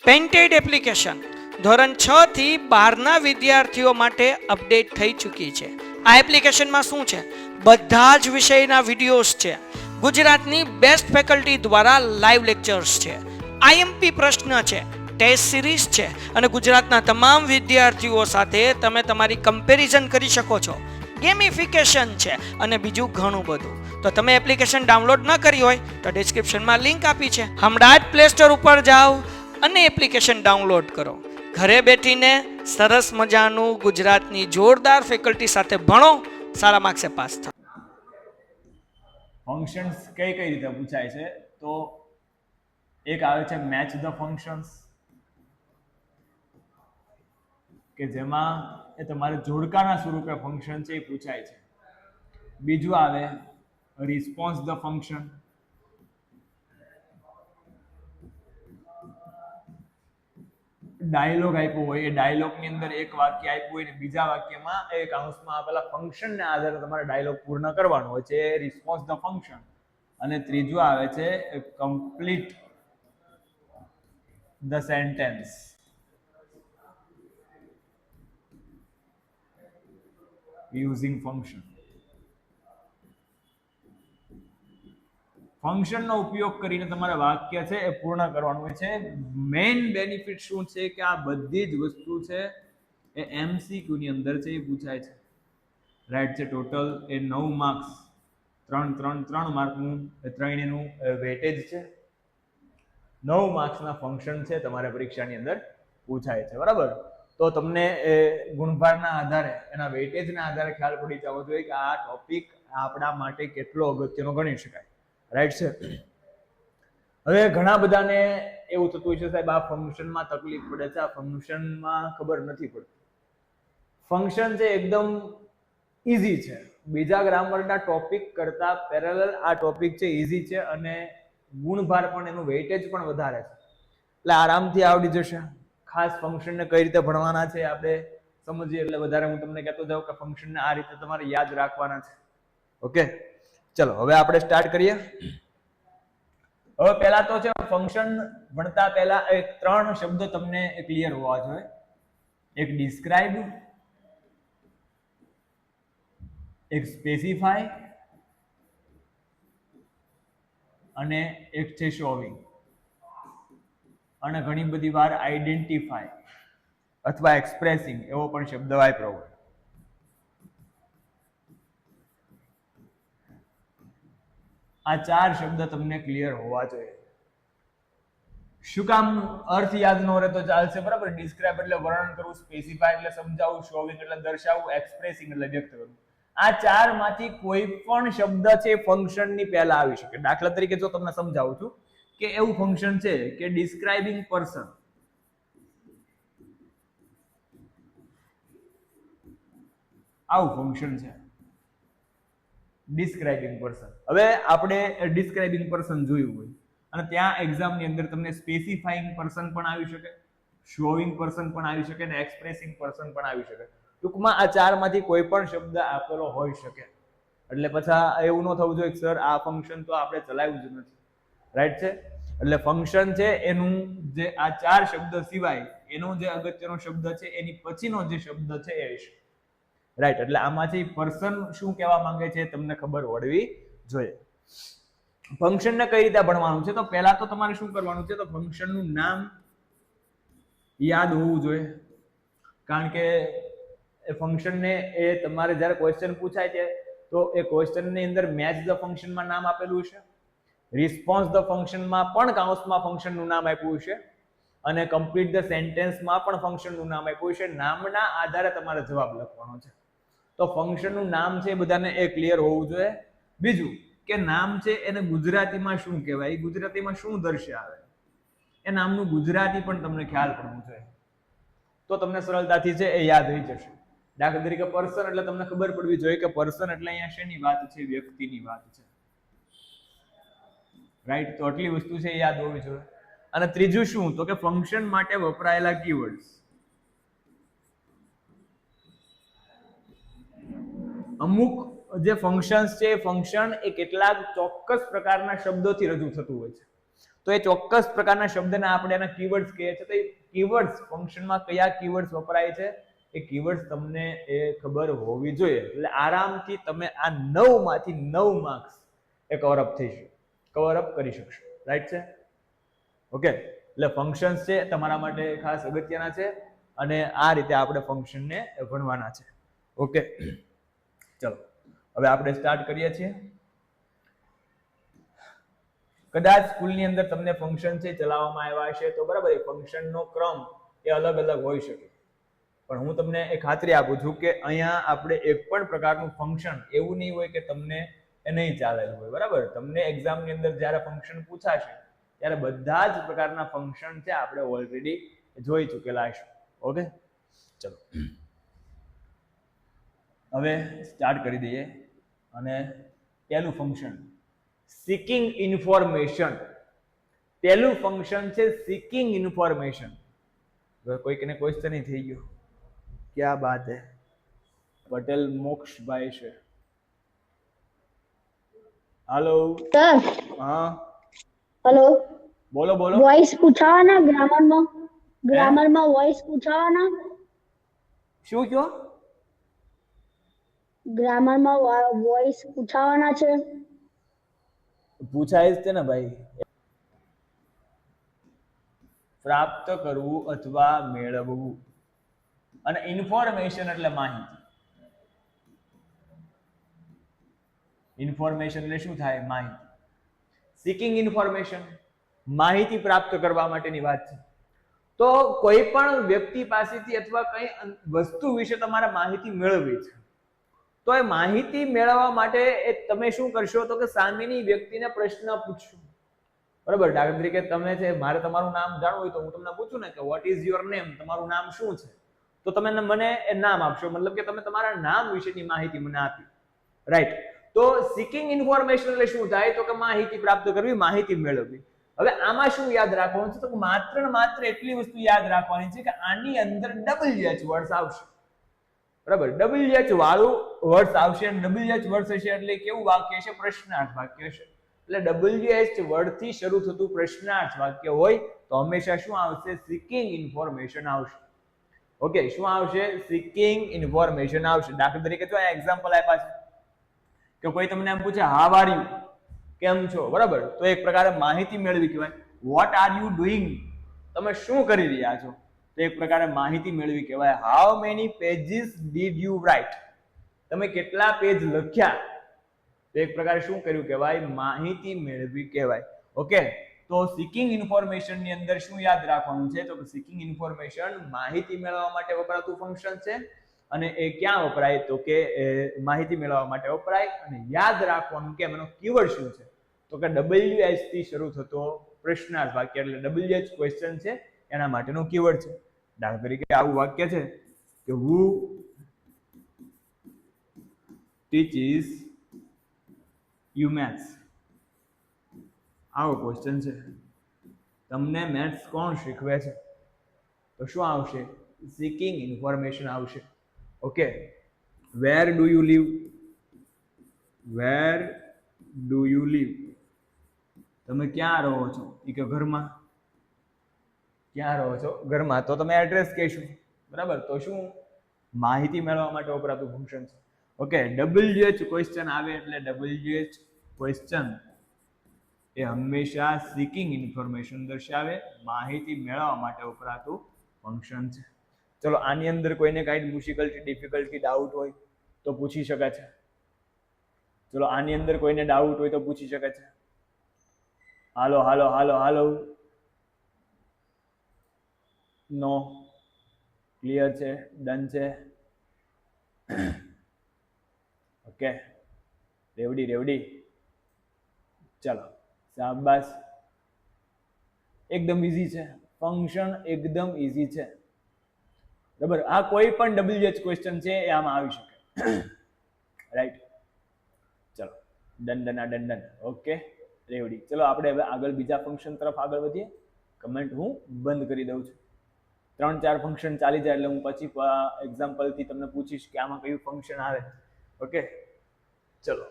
Painted application ધોરણ 6 થી 12ના વિદ્યાર્થીઓ માટે અપડેટ થઈ ચૂકી છે. આ એપ્લિકેશનમાં શું છે? બધા જ વિષયના વિડીયોઝ છે. ગુજરાતની બેસ્ટ ફેકલ્ટી દ્વારા લાઈવ લેક્ચર્સ છે. આઈએમપી પ્રશ્ન છે, ટેસ્ટ સિરીઝ છે અને ગુજરાતના તમામ વિદ્યાર્થીઓ સાથે તમે તમારી કમ્પેરિઝન કરી શકો છો. ગેમિફિકેશન છે અને બીજું ઘણું બધું. તો તમે એપ્લિકેશન ડાઉનલોડ ન કરી હોય તો ડિસ્ક્રિપ્શનમાં લિંક આપી છે. હમણાં જ પ્લે સ્ટોર ઉપર જાઓ અને એપ્લિકેશન ડાઉનલોડ કરો. ઘરે બેઠીને સરસ મજાનું ગુજરાતની જોરદાર ફેકલ્ટી સાથે ભણો, સારા માર્ક્સે પાસ થાઓ. ફંક્શન્સ કઈ રીતે પૂછાય છે? તો એક આવે છે મેચ ધ ફંક્શન્સ, કે જેમાં એ તમારે જોડકાના સ્વરૂપે ફંક્શન છે એ પૂછાય છે. બીજું આવે રિસ્પોન્સ ધ ફંક્શન, ડાયલોગ આપ્યો હોય, એ ડાયલોગની અંદર એક વાક્ય આપ્યું હોય ને બીજા વાક્યમાં એ કૌંસમાં આપેલા ફંક્શનને આધારે તમારે ડાયલોગ પૂર્ણ કરવાનો હોય છે, રિસ્પોન્સ ધ ફંક્શન. અને ત્રીજું આવે છે complete the sentence. Using function. ફંક્શનનો ઉપયોગ કરીને તમારે વાક્ય છે એ પૂર્ણ કરવાનું હોય છે. મેઇન બેનિફિટ શું છે કે આ બધી જ વસ્તુ છે એ MCQ ની અંદર છે એ પૂછાય છે. રાઈટ છે. ટોટલ એ 9 માર્ક્સ, 3 માર્કનું ત્રણેયનું વેટેજ છે. 9 માર્ક્સના ફંક્શન છે તમારે પરીક્ષાની અંદર પૂછાય છે. બરાબર? તો તમને એ ગુણભારના આધારે, એના વેટેજના આધારે ખ્યાલ પડી જવો જોઈએ કે આ ટોપિક આપણા માટે કેટલો અગત્યનો ગણી શકાય. રાઈટ છે. હવે ઘણા બધાને એવું થતું હોય છે, સાહેબ આ ફંક્શનમાં તકલીફ પડે છે, આ ફંક્શનમાં ખબર નથી પડતી. ફંક્શન છે એકદમ ઈઝી છે. બીજા ગ્રામરના ટોપિક કરતા પેરેલલ આ ટોપિક છે ઈઝી છે અને ગુણભાર પણ એનું વેઇટેજ પણ વધારે છે. એટલે આરામથી આવડી જશે. ખાસ ફંક્શનને કઈ રીતે ભણવાના છે આપણે સમજીએ એટલે વધારે હું તમને કહેતો જાઉં કે ફંક્શનને આ રીતે તમારે યાદ રાખવાના છે. ઓકે, ચલો હવે આપણે સ્ટાર્ટ કરીએ. હવે પહેલા તો છે ફંક્શન ભણતા પહેલા એક 3 શબ્દ તમને ક્લિયર હોવા જોઈએ. એક ડિસ્ક્રાઇબ, એક સ્પેસિફાય અને એક છે શોવિંગ. અને ઘણી બધી વાર આઈડેન્ટિફાય અથવા એક્સપ્રેસિંગ એવો પણ શબ્દ વાપર્યો હોય. આ 4 શબ્દ તમને ક્લિયર હોવા જોઈએ. શું કામ અર્થ યાદ ન રહે તો ચાલશે, બરાબર? ડિસ્ક્રાઇબ એટલે વર્ણન કરવું, સ્પેસિફાય એટલે સમજાવવું, શોવિંગ એટલે દર્શાવવું, એક્સપ્રેસિંગ એટલે વ્યક્ત કરવું. આ 4 માંથી કોઈ પણ શબ્દ છે ફંક્શનની પહેલા આવી શકે. દાખલા તરીકે જો તમને સમજાવું છું કે એવું ફંક્શન છે કે ડિસ્ક્રાઇબિંગ પર્સન. આવું ફંક્શન છે ડિસ્ક્રાઇબિંગ પર્સન. હવે આપણે ડિસ્ક્રાઇબિંગ પર્સન જોયું હોય અને ત્યાં એક્ઝામની અંદર તમને સ્પેસિફાઈંગ પર્સન પણ આવી શકે, શોવિંગ પર્સન પણ આવી શકે અને એક્સપ્રેસિંગ પર્સન પણ આવી શકે. ટૂંકમાં આ 4 માંથી કોઈ પણ શબ્દ આપેલો હોઈ શકે. એટલે પછી એવું ન થવું જોઈએ કે સર આ ફંક્શન તો આપણે ચલાવ્યું જ નથી. રાઈટ છે. એટલે ફંક્શન છે એનું જે આ 4 શબ્દ સિવાય એનો જે અગત્યનો શબ્દ છે એની પછીનો જે શબ્દ છે એ હશે. રાઈટ. એટલે આમાંથી પર્સન શું કહેવા માંગે છે તમને ખબર હોવી જોઈએ. ફંક્શનને કઈ રીતે ભણવાનું છે? તો પહેલા તો તમારે શું કરવાનું છે? તો ફંક્શનનું નામ યાદ હોવું જોઈએ. કારણ કે એ ફંક્શનને એ તમારે જ્યારે ક્વેશ્ચન પૂછાય છે તો એ ક્વેશ્ચનની અંદર મેચ ધ ફંક્શનમાં નામ આપેલું છે, રિસ્પોન્સ ધ ફંક્શનમાં પણ કૌંસમાં ફંક્શનનું નામ આપ્યું છે અને કમ્પ્લીટ ધ સેન્ટેન્સમાં પણ ફંક્શનનું નામ આપ્યું છે. નામના આધારે તમારે જવાબ લખવાનો છે. તો ફંક્શનનું નામ છે એ બધાને એ ક્લિયર હોવું જોઈએ. બીજું કે નામ છે એને ગુજરાતીમાં શું કહેવાય, ગુજરાતીમાં શું દર્શાવે, એ નામનું ગુજરાતી પણ તમને ખ્યાલ પડવું જોઈએ. તો તમને સરળતાથી છે એ યાદ રહી જશે. દાખલા તરીકે પર્સન એટલે તમને ખબર પડવી જોઈએ કે પર્સન એટલે અહીંયા શેની વાત છે? વ્યક્તિની વાત છે. રાઈટ. તો આટલી વસ્તુ છે એ યાદ હોવી જોઈએ. અને ત્રીજું શું? તો કે ફંક્શન માટે વપરાયેલા કીવર્ડ્સ. અમુક જે ફંક્શન્સ છે, ફંક્શન એ કેટલાક ચોક્કસ પ્રકારના શબ્દોથી રજૂ થતું હોય છે. તો એ ચોક્કસ પ્રકારના શબ્દના આપણે એના કીવર્ડ્સ કહીએ છીએ. તો એ કીવર્ડ્સ ફંક્શનમાં કયા કીવર્ડ્સ વપરાય છે એ કીવર્ડ્સ તમને એ ખબર હોવી જોઈએ. એટલે આરામથી તમે આ 9 માંથી 9 માર્ક્સ એ કવરઅપ કરી શકશો. રાઈટ છે? ઓકે, એટલે ફંક્શન્સ છે તમારા માટે ખાસ અગત્યના છે અને આ રીતે આપણે ફંક્શનને ભણવાના છે. ઓકે, ચલો હવે આપણે સ્ટાર્ટ કરીએ છીએ. કદાચ સ્કૂલની અંદર તમને ફંક્શન છે ચલાવવામાં આવ્યા હશે તો બરાબર, એ ફંક્શનનો ક્રમ એ અલગ અલગ હોઈ શકે, પણ હું તમને એ ખાતરી આપું છું કે અહીંયા આપણે એક પણ પ્રકારનું ફંક્શન એવું નહીં હોય કે તમને એ નહીં ચાલેલું હોય. બરાબર, તમને એક્ઝામની અંદર જ્યારે ફંક્શન પૂછાશે ત્યારે બધા જ પ્રકારના ફંક્શન છે આપણે ઓલરેડી જોઈ ચૂકેલા હશું. ઓકે, ચલો હવે સ્ટાર્ટ કરી દઈએ. અને પહેલું ફંક્શન સીકિંગ ઇન્ફોર્મેશન. પહેલું ફંક્શન છે સીકિંગ ઇન્ફોર્મેશન. કોઈકને ક્વેશ્ચન થઈ ગયો, ક્યાં બાત હે. પટેલ મોક્ષભાઈ છે. Hello sir. હા હેલો, બોલો બોલો. વોઇસ પૂછાવાના ગ્રામરમાં વોઇસ પૂછાવાના. શું કયો? ગ્રામરમાં વોઇસ પૂછાવાના છે. પૂછાય જ છે ને ભાઈ. પ્રાપ્ત કરવું અથવા મેળવવું, અને ઇન્ફોર્મેશન એટલે માહિતી. ઇન્ફોર્મેશન એટલે શું થાય? માહિતી. સીકિંગ ઇન્ફોર્મેશન, માહિતી પ્રાપ્ત કરવા માટેની વાત છે. તો કોઈ પણ વ્યક્તિ પાસેથી અથવા કઈ વસ્તુ વિશે તમારે માહિતી મેળવવી છે, તો એ માહિતી મેળવવા માટે તમે શું કરશો? તો કે સામેની વ્યક્તિને પ્રશ્ન પૂછશો. બરાબર, દાખલા તરીકે તમે છે, મારે તમારું નામ જાણવું હોય તો હું તમને પૂછું ને કે વોટ ઇઝ યોર નેમ, તમારું નામ શું છે? તો તમે મને એ નામ આપશો, મતલબ કે તમે તમારા નામ વિશેની માહિતી મને આપી. રાઈટ? તો સીકિંગ ઇન્ફોર્મેશન એટલે શું થાય? તો કે માહિતી પ્રાપ્ત કરવી, માહિતી મેળવવી. હવે આમાં શું યાદ રાખવાનું છે? તો માત્ર ને માત્ર એટલી વસ્તુ યાદ રાખવાની છે કે આની અંદર WH વર્ડ્સ આવશે. બરાબર, WH વાળું વર્ડ્સ આવશે. WH વર્ડ્સ હશે એટલે કેવું વાક્ય છે? પ્રશ્નાર્થ વાક્ય છે. એટલે WH વર્ડ થી શરૂ થતું પ્રશ્નાર્થ વાક્ય હોય તો હંમેશા શું આવશે? સીકિંગ ઇન્ફોર્મેશન આવશે. ઓકે, શું આવશે? સીકિંગ ઇન્ફોર્મેશન આવશે. દાખલા તરીકે જો આ એક્ઝામ્પલ આપ્યા છે કે કોઈ તમને એમ પૂછે હાવ આર યુ, કેમ છો? બરાબર, તો એક પ્રકારે માહિતી મેળવી કહેવાય. વોટ આર યુ ડુઈંગ, તમે શું કરી રહ્યા છો? તો એક પ્રકારે માહિતી મેળવી કહેવાય. How many pages did you write, તમે કેટલા પેજ લખ્યા? તો એક પ્રકારે શું કર્યું કહેવાય? માહિતી મેળવી કહેવાય. ઓકે, તો સીકિંગ ઇન્ફોર્મેશન ની અંદર શું યાદ રાખવાનું છે? તો સીકિંગ ઇન્ફોર્મેશન માહિતી મેળવવા માટે વપરાતું ફંક્શન છે. અને એ ક્યાં વપરાય? તો કે માહિતી મેળવવા માટે વપરાય. અને યાદ રાખવાનું કે એનો કીવર્ડ શું છે? તો કે WH થી શરૂ થતો પ્રશ્નાર્થ વાક્ય, એટલે WH ક્વેશ્ચન છે એના માટેનું કીવર્ડ છે. દાખલા તરીકે આવું વાક્ય છે કે who teaches you maths. આવો ક્વેશ્ચન છે. તમને મેથ્સ કોણ શીખવે છે? તો શું આવશે? સીકિંગ ઇન્ફોર્મેશન આવશે. Okay, where do you live, where do you live, તમે ક્યાં રહો છો? એ કે ઘરમાં. ક્યાં રહો છો? ઘરમાં. તો તમે એડ્રેસ કહેશો. બરાબર, તો શું? માહિતી મેળવવા માટે વપરાતું ફંક્શન છે. ઓકે, WH ક્વેશ્ચન આવે એટલે WH ક્વેશ્ચન એ હંમેશા સીકિંગ ઇન્ફોર્મેશન દર્શાવે, માહિતી મેળવવા માટે વપરાતું ફંક્શન છે. ચલો, આની અંદર કોઈને કાંઈ ડિફિકલ્ટી ડાઉટ હોય તો પૂછી શકે છે. ચલો, આની અંદર કોઈને ડાઉટ હોય તો પૂછી શકે છે. હાલો હાલો હાલો હાલો. નો, ક્લિયર છે, ડન છે. ઓકે, રેવડી. ચલો, શાબાશ. એકદમ ઈઝી છે ફંક્શન, એકદમ ઈઝી છે. બરાબર, આ કોઈ પણ WH ક્વેશ્ચન છે એ આમાં આવી શકે. રાઈટ? ચલો, ડન. ઓકે, રેવડી. ચલો, આપણે હવે આગળ બીજા ફંક્શન તરફ આગળ વધીએ. કમેન્ટ હું બંધ કરી દઉં છું. 3-4 ફંક્શન ચાલી જાય એટલે હું પછી એક્ઝામ્પલ થી તમને પૂછીશ કે આમાં કયું ફંક્શન આવે. ઓકે, ચલો,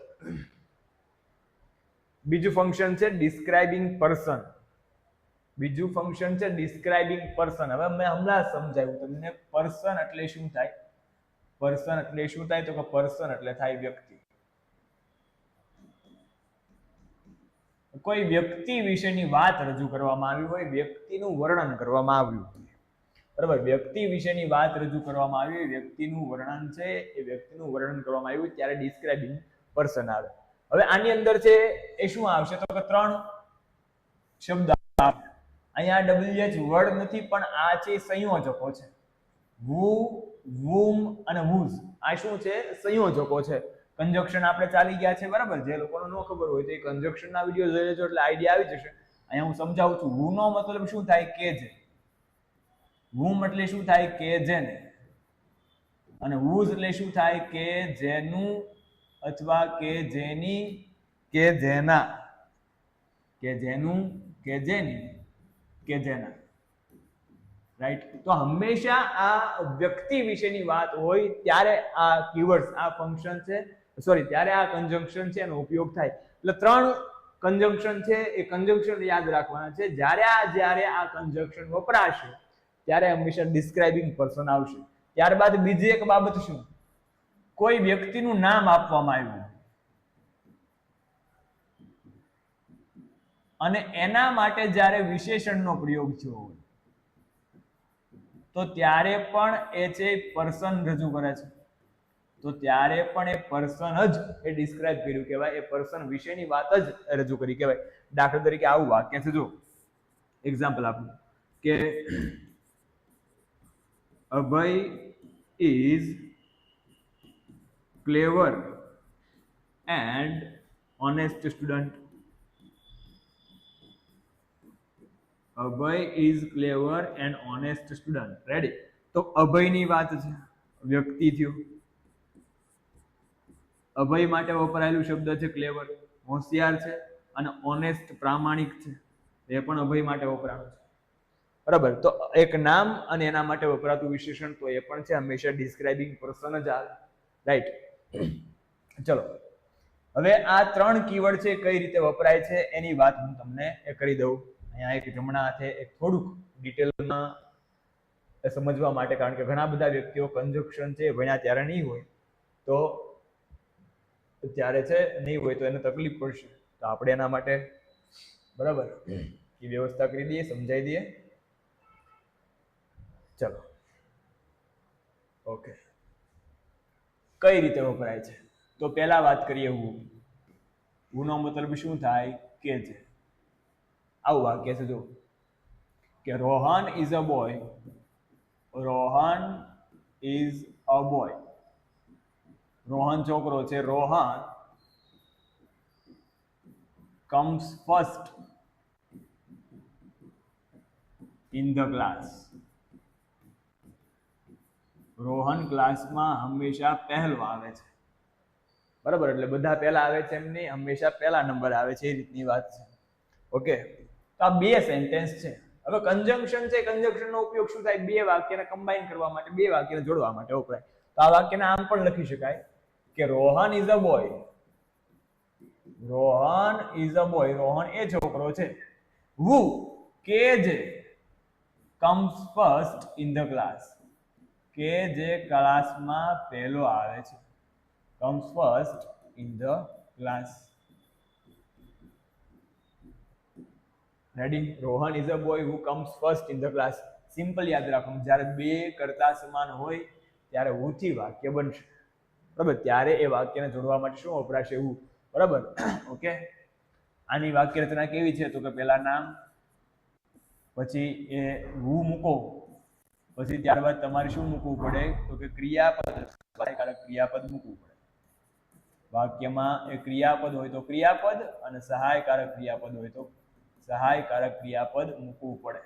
બીજું ફંક્શન છે ડિસ્ક્રાઇબિંગ પર્સન. બીજું ફંક્શન છે ડિસ્ક્રાઇબિંગ પર્સન. હવે મેં હમણાં સમજાવ્યું તમને પર્સન એટલે શું થાય. પર્સન એટલે શું થાય તો કે પર્સન એટલે થાય વ્યક્તિ. કોઈ વ્યક્તિ વિશેની વાત રજૂ કરવામાં આવી હોય, વ્યક્તિનું વર્ણન કરવામાં આવ્યું હોય, બરાબર, વ્યક્તિ વિશેની વાત રજૂ કરવામાં આવી હોય, વ્યક્તિનું વર્ણન છે એ વ્યક્તિનું વર્ણન કરવામાં આવ્યું ત્યારે ડિસ્ક્રાઇબિંગ પર્સન આવે. હવે આની અંદર છે એ શું આવશે તો કે 3 શબ્દ. અહીંયા WH વર્ડ નથી પણ આ છે સંયોજકો છે. who, whom અને whose. આ શું છે? સંયોજકો છે. કંજક્શન આપણે ચાલી ગયા છે, બરાબર. જે લોકોને ન ખબર હોય તો એ કંજક્શન ના વિડિયો જોઈ લેજો એટલે આઈડિયા આવી જશે. અહીંયા હું સમજાવું છું. who નો મતલબ શું થાય? કે જે. whom એટલે શું થાય? કે જેને. અને whose એટલે શું થાય? કે જેનું અથવા કે જેની કે જેના. કે જેનું કે જેની કે જેના. રાઈટ. તો હંમેશા આ વ્યક્તિ વિશેની વાત હોય ત્યારે આ કીવર્ડ્સ, આ ફંક્શન છે, સોરી, ત્યારે આ કંજંક્શન છે એનો ઉપયોગ થાય. એટલે 3 કંજંક્શન છે એ કંજંક્શન યાદ રાખવાના છે. જ્યારે આ કંજંક્શન વપરાશે ત્યારે હંમેશા ડિસ્ક્રાઇબિંગ પર્સન આવશે. ત્યારબાદ બીજી એક બાબત શું? કોઈ વ્યક્તિનું નામ આપવામાં આવ્યું અને એના માટે જ્યારે વિશેષણનો પ્રયોગ થયો હોય તો ત્યારે પણ એ છે પર્સન રજૂ કરે છે. તો ત્યારે પણ એ પર્સન જ એ ડિસ્ક્રાઇબ કર્યું કહેવાય, એ પર્સન વિશેની વાત જ રજૂ કરી કહેવાય. દાખલા તરીકે આવું વાક્ય છે, જો એક્ઝામ્પલ આપું કે Abhay is clever and honest student. Abhay is clever and honest student. Ready. તો અભયની વાત છે, વ્યક્તિ થયો. અભય માટે વપરાયેલું શબ્દ છે ક્લેવર, હોશિયાર છે, અને ઓનેસ્ટ, પ્રામાણિક છે. એ પણ અભય માટે વપરાયું છે, બરાબર. તો એક નામ અને એના માટે વપરાતું વિશેષણ તો એ પણ છે હંમેશા ડિસ્ક્રાઇબિંગ પર્સન જ આવે. રાઈટ. ચલો, હવે આ 3 કીવર્ડ છે કઈ રીતે વપરાય છે એની વાત હું તમને કરી દઉં. અહીંયા એક જમણા હાથે એક થોડુંક ડિટેલમાં સમજવા માટે, કારણ કે ઘણા બધા વ્યક્તિઓ કંજક્શન છે ભણ્યા ત્યારે નહીં હોય તો ત્યારે છે નહીં હોય તો એને તકલીફ પડશે. તો આપણે એના માટે બરાબર એ વ્યવસ્થા કરી દઈએ, સમજાવી દઈએ. ચલો, ઓકે. કઈ રીતે વપરાય છે તો પહેલા વાત કરીએ હું. નો મતલબ શું થાય? કે છે. આવું વાક્ય છે, જો કે Rohan is a boy. Rohan is a boy. Rohan છોકરો છે. Rohan comes first in the class. Rohan ક્લાસમાં હંમેશા પહેલો આવે છે, બરાબર. એટલે બધા પહેલા આવે છે એમ નહીં, હંમેશા પહેલા નંબર આવે છે, એ રીતની વાત છે. ઓકે. તો આ 2 સેન્ટેન્સ છે. હવે કંજંક્શન છે, કંજંક્શનનો ઉપયોગ શું થાય? 2 વાક્યને કમ્બાઈન કરવા માટે, 2 વાક્યને જોડવા માટે વપરાય. તો આ વાક્યને આમ પણ લખી શકાય કે Rohan is a boy. Rohan is a boy. Rohan એ છોકરો છે. who કે જે comes first in the class. કે જે ક્લાસમાં પહેલો આવે છે. comes first in the class. Ready. Rohan is a boy who comes first in the class. Simple યાદ રાખવાનું, જ્યારે 2 કરતા સમાન હોય ત્યારે who થી વાક્ય બનશે, બરાબર. ત્યારે એ વાક્યને જોડવા માટે શું વપરાશે? who, બરાબર. ઓકે. આની વાક્ય રચના કેવી છે તો કે પહેલા નામ, પછી એ who મૂકો, પછી ત્યારબાદ તમારે શું મૂકવું પડે તો કે ક્રિયાપદ, સહાયકારક ક્રિયાપદ મૂકવું પડે. વાક્યમાં એ ક્રિયાપદ હોય તો ક્રિયાપદ અને સહાયકારક ક્રિયાપદ હોય તો સહાયકારક ક્રિયાપદ મૂકવું પડે.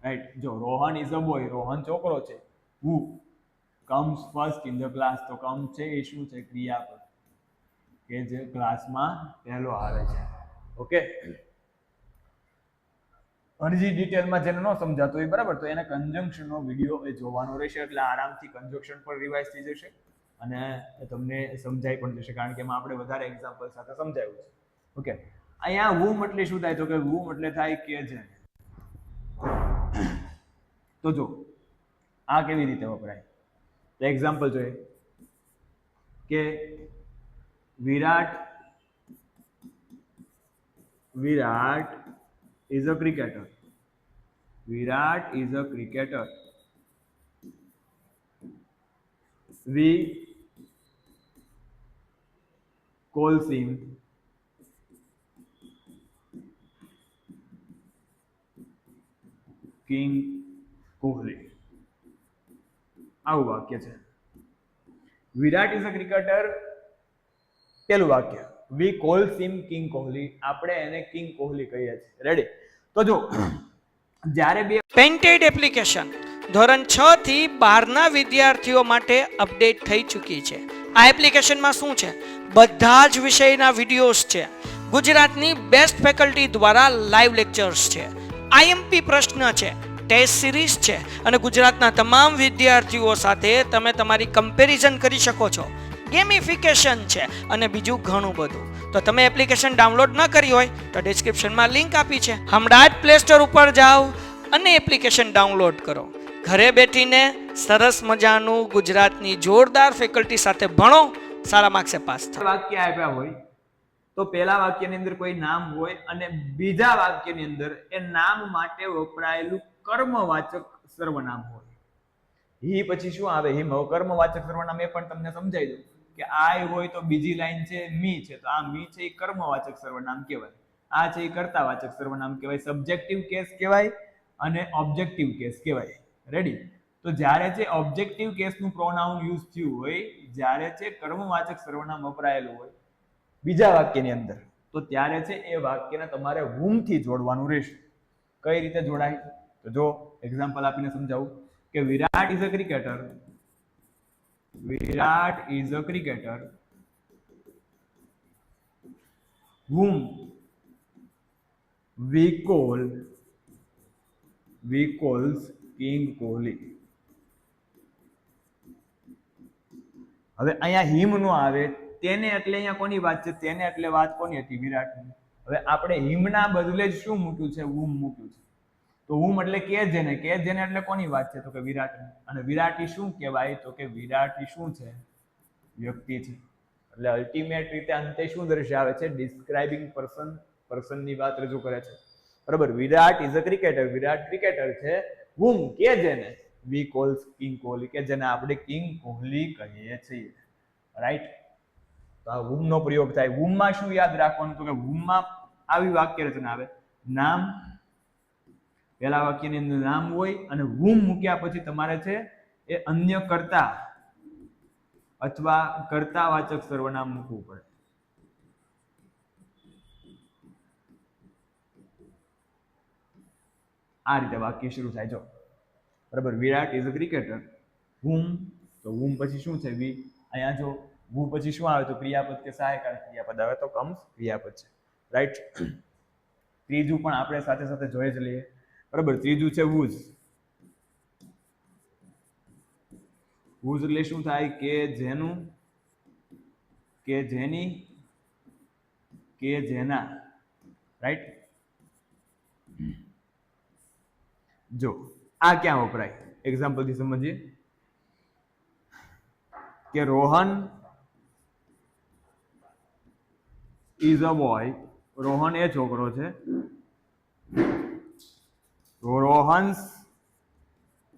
રાઈટ. જો Rohan is a boy, Rohan છોકરો છે. who comes first in the class, તો કમ છે એ શું છે? ક્રિયાપદ કે જે ક્લાસમાં પહેલો આવે છે. ઓકે. હજી ડિટેલમાં જેને ન સમજાતું હોય, બરાબર, તો એને કંજંક્શનનો વિડીયો એ જોવાનો રહેશે, એટલે આરામથી કંજંક્શન પર રિવાઇઝ થઈ જશે અને તમને સમજાઈ પણ જશે, કારણ કે એમાં આપણે વધારે એક્ઝામ્પલ સાથે સમજાવ્યું છે. ઓકે. અહીંયા whom એટલે શું થાય તો કે whom એટલે થાય કે જેને. તો જો આ કેવી રીતે વપરાય, તો એક્ઝામ્પલ જોઈએ કે Virat is a cricketer. Virat is a cricketer. We calls him king Kohli. આવું વાક્ય છે. વિરાટ ઇઝ અ ક્રિકેટર પેલું વાક્ય, we calls him king Kohli, આપણે એને કિંગ કોહલી કહીએ છીએ. રેડી? તો જો જ્યારે બે પેન્ટેડ એપ્લિકેશન ધોરણ 6 થી 12 ના વિદ્યાર્થીઓ માટે અપડેટ થઈ ચૂકી છે. આ એપ્લિકેશનમાં શું છે? બધા જ વિષયના વિડીયોઝ છે. ગુજરાતની બેસ્ટ ફેકલ્ટી દ્વારા લાઈવ લેક્ચર્સ છે. આઈએમપી પ્રશ્ન છે, ટેસ્ટ સિરીઝ છે અને ગુજરાતના તમામ વિદ્યાર્થીઓ સાથે તમે તમારી કમ્પેરિઝન કરી શકો છો. ગેમિફિકેશન છે અને બીજું ઘણું બધું. તો તમે એપ્લિકેશન ડાઉનલોડ ન કરી હોય તો ડિસ્ક્રિપ્શનમાં લિંક આપી છે. હમણાં જ પ્લે સ્ટોર ઉપર જાઓ અને એપ્લિકેશન ડાઉનલોડ કરો. ઘરે બેઠીને સરસ મજાનું ગુજરાતની જોરદાર ફેકલ્ટી સાથે ભણો, સારા માર્ક્સે પાસ થાઓ. વાક્ય આપ્યા હોય તો પહેલા વાક્યની અંદર કોઈ નામ હોય અને બીજા વાક્યની અંદર એ નામ માટે વપરાયેલું કર્મવાચક સર્વનામ હોય. હી પછી શું આવે? હિમ. હવે કર્મવાચક સર્વનામ એ પણ તમને સમજાઈ દઉં કે આય હોય તો બીજી લાઈન છે મી છે, તો આ મી છે એ કર્મવાચક સર્વનામ કહેવાય. આ છે એ કર્તાવાચક સર્વનામ કહેવાય. સબ્જેક્ટિવ કેસ કહેવાય અને ઓબ્જેક્ટિવ કેસ કહેવાય. રેડી? તો જ્યારે છે ઓબ્જેક્ટિવ કેસનું પ્રોનાઉન યુઝ થયું હોય, જ્યારે છે કર્મવાચક સર્વનામ વપરાયેલું હોય બીજા વાક્યની અંદર, તો ત્યારે છે એ વાક્યને તમારે whom થી જોડવાનું રહેશે. કઈ રીતે જોડાય? તો જો એક્ઝામ્પલ આપીને સમજાવું કે Virat is a cricketer. Virat is a cricketer whom we calls king Kohli. હવે અહીંયા હિમ નો આવે, તેને એટલે અહીંયા કોની વાત છે? તેને એટલે વાત કોની હતી? વિરાટની. હવે આપણે હિમના બદલે જ શું મૂક્યું છે? whom મૂક્યું છે. તો whom એટલે કે જેને એટલે કોની વાત છે? તો કે વિરાટની. અને વિરાટી શું કહેવાય? તો કે વિરાટી શું છે? વ્યક્તિ છે. એટલે અલ્ટિમેટ રીતે અંતે શું દર્શાવે છે? ડિસ્ક્રાઇબિંગ પર્સનની વાત રજૂ કરે છે. બરાબર? Virat is a cricketer. Virat cricketer છે. whom કે જેને વી કોલ્સ કિંગ કોહલી, કે જેને આપણે કિંગ કોહલી કહીએ છીએ. રાઈટ? તો આ whom નો પ્રયોગ થાય. whom માં શું યાદ રાખવાનું? તો કે whom માં આવી વાક્ય રચના આવે, નામ, પહેલા વાક્યની અંદર નામ હોય અને whom મૂક્યા પછી તમારે છે એ અન્ય કર્તા અથવા કર્તાવાચક સર્વનામ મૂકવું પડે. આ રીતે વાક્ય શરૂ થાય. જો બરાબર, Virat is a cricketer. whom, તો whom પછી શું છે? વી. અહીંયા જો who પછી શું આવે? તો ક્રિયાપદ કે સહાયકારક ક્રિયાપદ આવે, તો કમ્સ ક્રિયાપદ છે. રાઈટ? ત્રીજું પણ આપણે સાથે સાથે જોઈ જ લઈએ. બરાબર? ત્રીજું છે whose. whose એટલે શું થાય? કે જેનું, કે જેની, કે જેના. રાઈટ? જો આ ક્યાં વપરાય? એક્ઝામ્પલ થી સમજીએ કે Rohan is a boy. Rohan એ છોકરો છે. Rohan's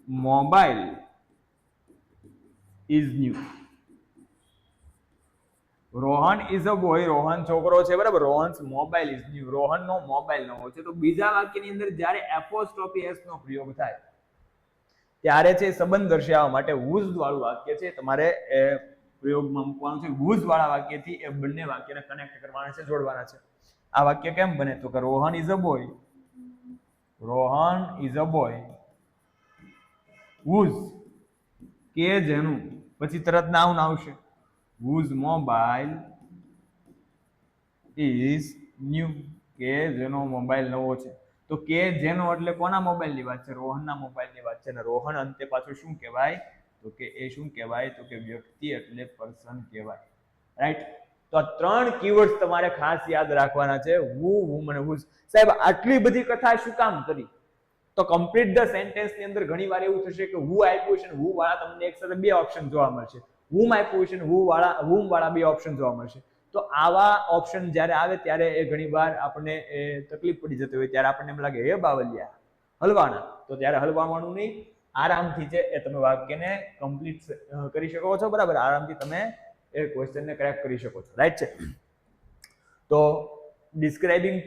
mobile is new. Rohan is a boy, Rohan છોકરો છે. બરાબર? રોહન્સ મોબાઈલ ઇઝ ન્યુ, રોહનનો મોબાઈલ નવો છે. તો બીજા વાક્યની અંદર જ્યારે એપોસ્ટ્રોફી એસ નો પ્રયોગ થાય ત્યારે છે સંબંધ દર્શાવવા માટે whose વાળું વાક્ય છે તમારે એ પ્રયોગમાં મૂકવાનું છે. whose વાળા વાક્યથી એ બંને વાક્યને કનેક્ટ કરવાના છે, જોડવાના છે. આ વાક્ય કેમ બને? તો કે Rohan is a boy. Rohan is a boy whose, કે જેનું, પછી તરત નાઉન આવશે. whose mobile is new, કે જેનો મોબાઈલ નવો છે. તો કે જેનો એટલે કોના મોબાઈલની વાત છે? રોહનના મોબાઈલની વાત છે. અને રોહન અંતે પાછું શું કહેવાય? તો કે એ શું કહેવાય? તો કે વ્યક્તિ એટલે પર્સન કહેવાય. રાઈટ? તો આ ત્રણ કીવર્ડ્સ તમારે ખાસ યાદ રાખવાના છે, who, whom અને whose. સાહેબ આટલી બધી કથા શું કામ કરી? તો કમ્પ્લીટ ધ સેન્ટેન્સ ની અંદર ઘણી વાર એવું થશે કે who આપ્યું છે ને who વાળા તમને એક સાથે બે ઓપ્શન જોવા મળશે, whom આપ્યું છે ને whom વાળા બે ઓપ્શન જોવા મળશે. તો આવા ઓપ્શન જ્યારે આવે ત્યારે એ ઘણીવાર આપણને તકલીફ પડી જતી હોય, ત્યારે આપણને એમ લાગે હે બાવલિયા હલવાના, તો ત્યારે હલવાવાનું નહીં, આરામથી છે એ તમે વાક્યને કમ્પ્લીટ કરી શકો છો. બરાબર, આરામથી તમે એ ક્વેશ્ચનને ક્રેક કરી શકો છો. રાઈટ છે. તો ડિસ્ક્રાઇબિંગ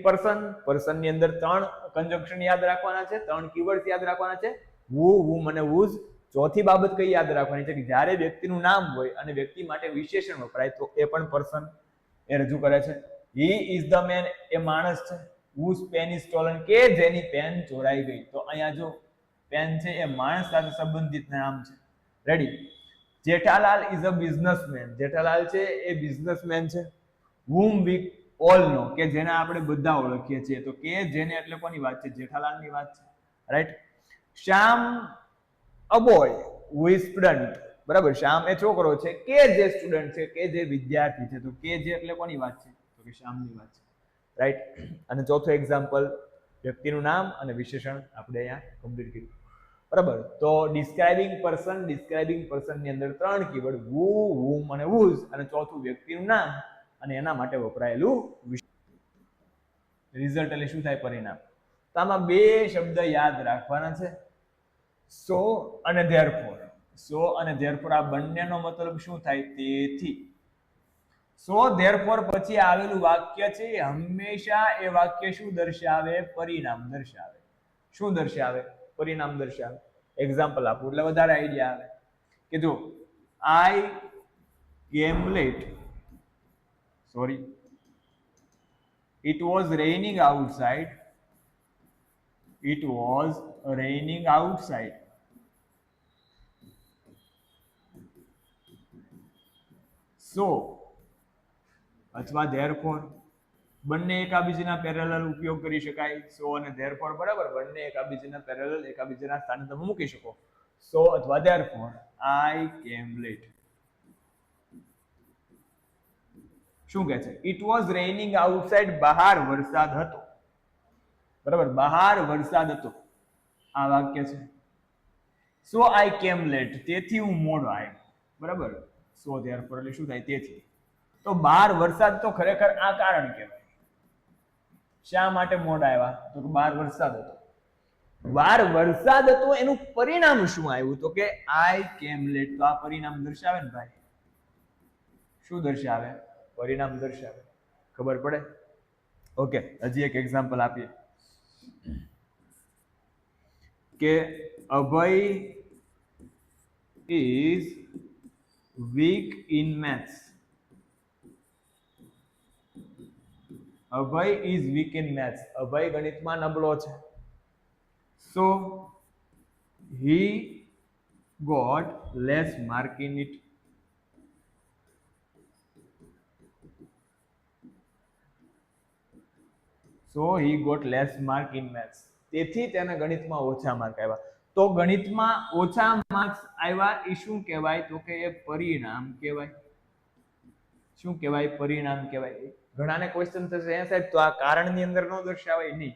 પર્સન ની અંદર 3 કન્જંક્શન યાદ રાખવાના છે, 3 કીવર્ડ્સ યાદ રાખવાના છે, who, whom અને whose. ચોથી બાબત કઈ યાદ રાખવાની છે કે જ્યારે વ્યક્તિનું નામ હોય અને વ્યક્તિ માટે વિશેષણ વપરાય તો એ પણ પર્સન એ રજૂ કરે છે. he is the man, એ માણસ છે. whose pen is stolen, કે જેની પેન ચોરાઈ ગઈ. તો અહીંયા જો પેન છે એ માણસ સાથે સંબંધિત નામ છે. Ready. Jethalal is a businessman, Jethalal છે એ બિઝનેસમેન છે. whom we all know, કે જેને આપણે બધા ઓળખીએ છીએ. તો કે જેને એટલે કોની વાત છે? જેઠાલાલની વાત છે. Right. Shyam a boy who is student, બરાબર, શ્યામ એ છોકરો છે, કે જે સ્ટુડન્ટ છે, કે જે વિદ્યાર્થી છે. તો કે જે એટલે કોની વાત છે? તો કે શ્યામની વાત છે. રાઈટ. અને ચોથું એક્ઝામ્પલ વ્યક્તિનું નામ અને વિશેષણ આપણે અહીંયા કમ્પ્લીટ કર્યું. બરાબર. તો ડિસ્ક્રાઇબિંગ પર્સન ની અંદર 3 કીવર્ડ who, whom અને whose, અને ચોથું વ્યક્તિનું નામ અને એના માટે વપરાયેલું રિઝલ્ટ એટલે શું થાય? પરિણામ. તો આમાં 2 શબ્દ યાદ રાખવાના છે, so અને therefore. so અને therefore આ બંનેનો મતલબ શું થાય? તેથી. so therefore પછી આવેલું વાક્ય છે હંમેશા એ વાક્ય શું દર્શાવે? પરિણામ દર્શાવે. શું દર્શાવે? પરિણામ દર્શાવે. એક્ઝામ્પલ આપું એટલે વધારે આઈડિયા આવે કે જો I came late, sorry, it was raining outside, it was raining outside. so અથવા therefore બંને એકાબીજીના પેરેલલ ઉપયોગ કરી શકાય. so અને therefore, બરાબર, બંને એકાબીજીના પેરેલલ એકાબીજીના સ્થાને તમે મૂકી શકો. so અથવા therefore I came late. શું કહે છે? it was raining outside, બહાર વરસાદ હતો. બરાબર, બહાર વરસાદ હતો. આ વાક્ય છે. so I came late, તેથી હું મોડો આવ્યો. બરાબર. so therefore એટલે શું થાય? તેથી. તો બહાર વરસાદ તો ખરેખર આ કારણ કહેવાય. શા માટે મોડા આવ્યા? તો બહાર વરસાદ હતો. બહાર વરસાદ હતો એનું પરિણામ શું આવ્યું? તો કે I came late. તો આ પરિણામ દર્શાવે ને ભાઈ. શું દર્શાવે? પરિણામ દર્શાવે. ખબર પડે? ઓકે, હજી એક એક્ઝામ્પલ આપીએ કે અભય is weak in maths. Abhay is weak in maths. અભય ગણિતમાં નબળો છે. so he got less mark in it. so he got less mark in maths. તેથી તેને ગણિતમાં ઓછા માર્ક આવ્યા. તો ગણિતમાં ઓછા માર્ક્સ આવ્યા એ શું કહેવાય? તો કે એ પરિણામ કહેવાય. શું કહેવાય? પરિણામ કહેવાય. ઘણાને ક્વેશ્ચન થશે હે સાહેબ તો આ કારણની અંદર ન દર્શાવાય? નહીં.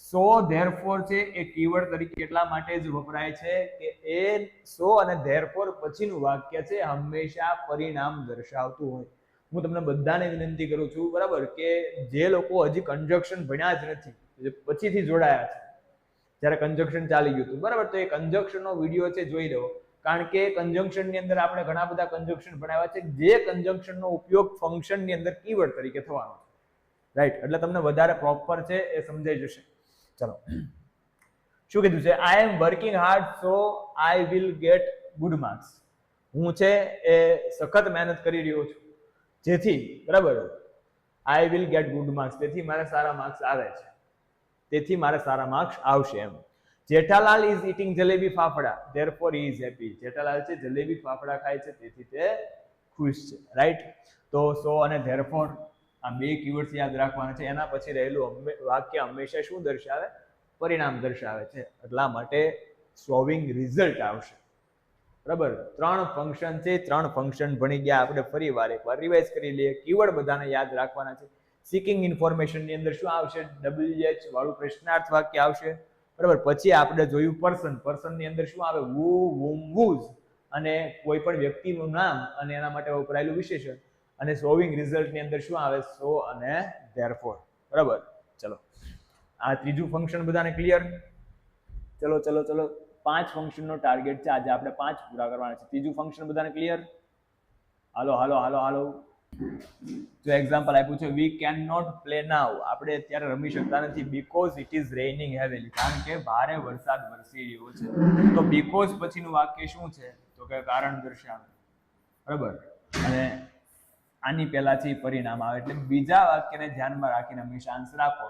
so therefore છે એ કીવર્ડ તરીકે એટલા માટે જ વપરાય છે કે એ so અને therefore પછીનું વાક્ય છે હંમેશા પરિણામ દર્શાવતું હોય. હું તમને બધાને વિનંતી કરું છું, બરાબર, કે જે લોકો હજી કન્જક્શન ભણ્યા જ નથી, જે પછીથી જોડાયા છે, જ્યારે કન્જક્શન ચાલી ગયું હતું, બરાબર, તો એ કન્જક્શનનો વિડીયો છે જોઈ લો. કારણ કે કન્જંક્શનની અંદર આપણે ઘણા બધા કન્જંક્શન ભણાવ્યા છે, જે કન્જંક્શનનો ઉપયોગ ફંક્શનની અંદર કીવર્ડ તરીકે થવાનો છે. રાઈટ. એટલે તમને વધારે પ્રોપર છે એ સમજાઈ જશે. ચલો, શું કીધું છે? I am working hard so I will get good marks. હું છે એ સખત મહેનત કરી રહ્યો છું જેથી, બરાબર, આઈ વિલ ગેટ ગુડ માર્ક્સ, તેથી મારે સારા માર્ક્સ આવે છે, તેથી મારે સારા માર્ક્સ આવશે એમ. Jethalal is eating jalebi fafda, therefore he is happy. Jethalal છે જલેબી ફાફડા ખાય છે તેથી તે ખુશ છે. રાઈટ. તો સો અને therefore આ બે કીવર્ડ્સ યાદ રાખવાના છે. એના પછી રહેલું વાક્ય હંમેશા શું દર્શાવે? પરિણામ દર્શાવે છે. એટલા માટે શોવિંગ રિઝલ્ટ આવશે. બરાબર. 3 ફંક્શન છે, 3 ફંક્શન ભણી ગયા આપણે. ફરી વાર એકવાર રિવાઇઝ કરી લઈએ. કીવર્ડ બધાને યાદ રાખવાના છે. સિકિંગ ઇન્ફોર્મેશન ની અંદર શું આવશે? WH વાળું પ્રશ્નાર્થ વાક્ય આવશે. બરાબર. પછી આપણે જોયું પર્સન ની અંદર શું આવે? who, whom, whose અને કોઈ પણ વ્યક્તિનું નામ અને એના માટે વપરાયેલું વિશેષણ. અને શોવિંગ રિઝલ્ટ ની અંદર શું આવે? સો અને ધેરફોર. બરાબર. ચલો, આ ત્રીજું ફંક્શન બધાને ક્લિયર? ચલો ચલો ચલો, 5 ફંક્શન નો ટાર્ગેટ છે આજે, આપણે 5 પૂરા કરવાના છે. ત્રીજું ફંક્શન બધાને ક્લિયર? હાલો હાલો હાલો હાલો. જો એક્ઝામ્પલ આપ્યું છે, વી કેન નોટ પ્લે નાઉ, આપણે અત્યારે રમી શકતા નથી બીકોઝ ઇટ ઇઝ રેઇનિંગ હેવીલી, કારણ કે ભારે વરસાદ વરસી રહ્યો છે. તો બીકોઝ પછીનું વાક્ય શું છે? તો કે કારણ દર્શાવે. બરાબર. અને આની પહેલાથી પરિણામ આવે, એટલે બીજા વાક્યને ધ્યાનમાં રાખીને હંમેશા આન્સર આપો.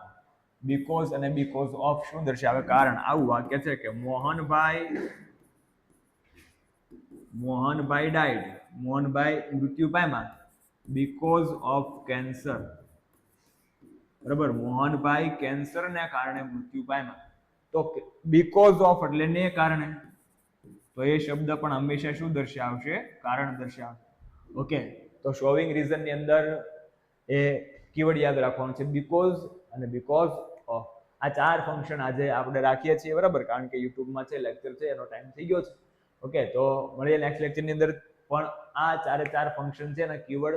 બીકોઝ અને બીકોઝ ઓફ શું દર્શાવે? કારણ. આવું વાક્ય છે કે મોહનભાઈ ડાઈડ, મોહનભાઈ મૃત્યુ પામ્યા બીકોઝ ઓફ કેન્સર. બરાબર. મોહનભાઈ કેન્સરને કારણે મૃત્યુ પામ્યા. તો બીકોઝ ઓફ એટલે ને કારણે, તો એ શબ્દ પણ હંમેશા શું દર્શાવશે? કારણ દર્શાવશે. ઓકે. તો શોવિંગ રીઝન ની અંદર એ કીવર્ડ યાદ રાખવાનું છે, બીકોઝ અને બીકોઝ ઓફ. આ 4 ફંક્શન આજે આપણે રાખીએ છીએ. બરાબર. કારણ કે યુટ્યુબમાં છે, લેક્ચર છે, એનો ટાઈમ થઈ ગયો છે. ઓકે. તો મળીએ નેક્સ્ટ લેક્ચર ની અંદર. પણ આ 4 ફંક્શન છે ને કીવર્ડ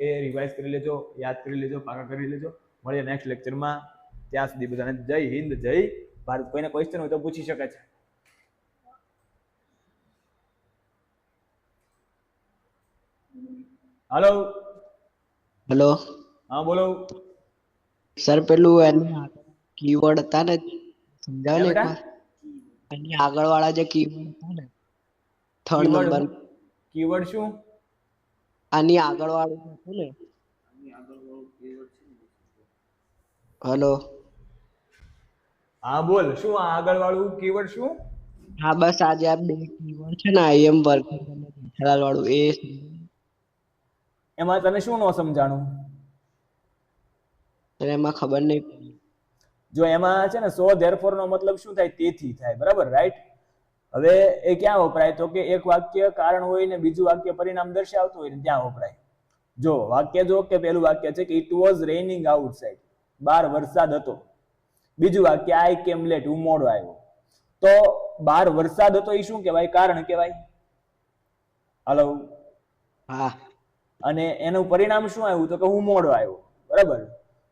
એ રિવાઇઝ કરી લેજો, યાદ કરી લેજો, પાકા કરી લેજો. મળીએ નેક્સ્ટ લેક્ચરમાં. ત્યાં સુધી બધાને જય હિન્દ, જય ભારત. કોઈને ક્વેશ્ચન હોય તો પૂછી શકે છે. હાલો હેલો હા બોલો સર, પેલું એની કીવર્ડ હતા ને, સમજાવો ને બેટા? એકવાર. એની આગળ વાળા જે કીવર્ડ હતા ને, થર્ડ નંબર, કીવર્ડ શું? આની આગળ વાળું હતું ને. હેલો હા બોલ, શું આ આગળ વાળું કીવર્ડ શું? હા બસ, આજે આ 2 કીવર્ડ છે ને, આઈએમ વર્કર અને જેઠાલાલ વાળું, એ એમાં તને શું ન સમજાણું? એમાં ખબર નહીં પડી. જો એમાં છે ને સો ધેરફોર નો મતલબ શું થાય? તેથી થાય. બરાબર. રાઈટ. હવે એ ક્યાં વપરાય? તો કે એક વાક્ય કારણ હોય ને બીજું વાક્ય પરિણામ દર્શાવતું હોય ને ત્યાં વપરાય. જો વાક્ય જો કે પેલું વાક્ય છે કે ઇટ વોઝ રેઇનિંગ આઉટસાઇડ, બહાર વરસાદ હતો. બીજું વાક્ય આઈ કેમ લેટ, હું મોડો આવ્યો. તો બહાર વરસાદ હતો એ શું કહેવાય? કારણ કહેવાય. હાલો. હા. અને એનું પરિણામ શું આવ્યું? તો કે હું મોડો આવ્યો. બરાબર.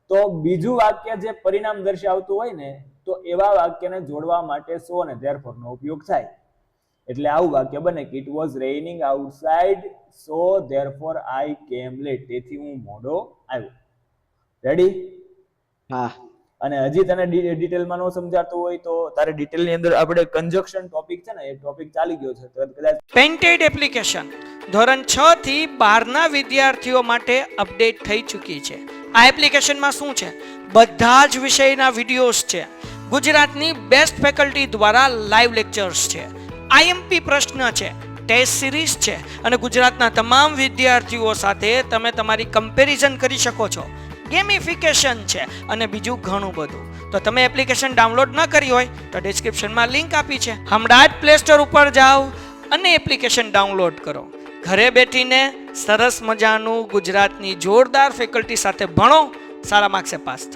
તો બીજું વાક્ય જે પરિણામ દર્શાવતું હોય ને, તો એવા વાક્યને જોડવા માટે સો અને ધેરફોર નો ઉપયોગ થાય. એટલે આવું વાક્ય બને કે it was raining outside so therefore I came late, તેથી હું મોડો આવ્યો. રેડી? હા. અને હજી તને ડિટેલમાં ન સમજાતું હોય તો તારે ડિટેલની અંદર આપણે કન્જક્શન ટોપિક છે ને, એ ટોપિક ચાલી ગયો છે, તો કદાચ પેઇન્ટેડ એપ્લિકેશન ધોરણ 6 થી 12ના વિદ્યાર્થીઓ માટે અપડેટ થઈ ચૂકી છે. આ એપ્લિકેશનમાં શું છે? બધા જ વિષયના વિડીયોઝ છે. ગુજરાતની બેસ્ટ ફેકલ્ટી દ્વારા લાઈવ લેક્ચર્સ છે, આઈએમપી પ્રશ્ન છે, ટેસ્ટ સિરીઝ છે, અને ગુજરાતના તમામ વિદ્યાર્થીઓ સાથે તમે તમારી કમ્પેરિઝન કરી શકો છો. ગેમિફિકેશન છે અને બીજું ઘણું બધું. તો તમે એપ્લિકેશન ડાઉનલોડ ન કરી હોય તો ડિસ્ક્રિપ્શનમાં લિંક આપી છે, હમણાં જ પ્લે સ્ટોર ઉપર જાઓ અને એપ્લિકેશન ડાઉનલોડ કરો. ઘરે બેઠીને સરસ મજાનું ગુજરાતની જોરદાર ફેકલ્ટી સાથે ભણો, સારા માર્ક્સે પાસ થાઓ.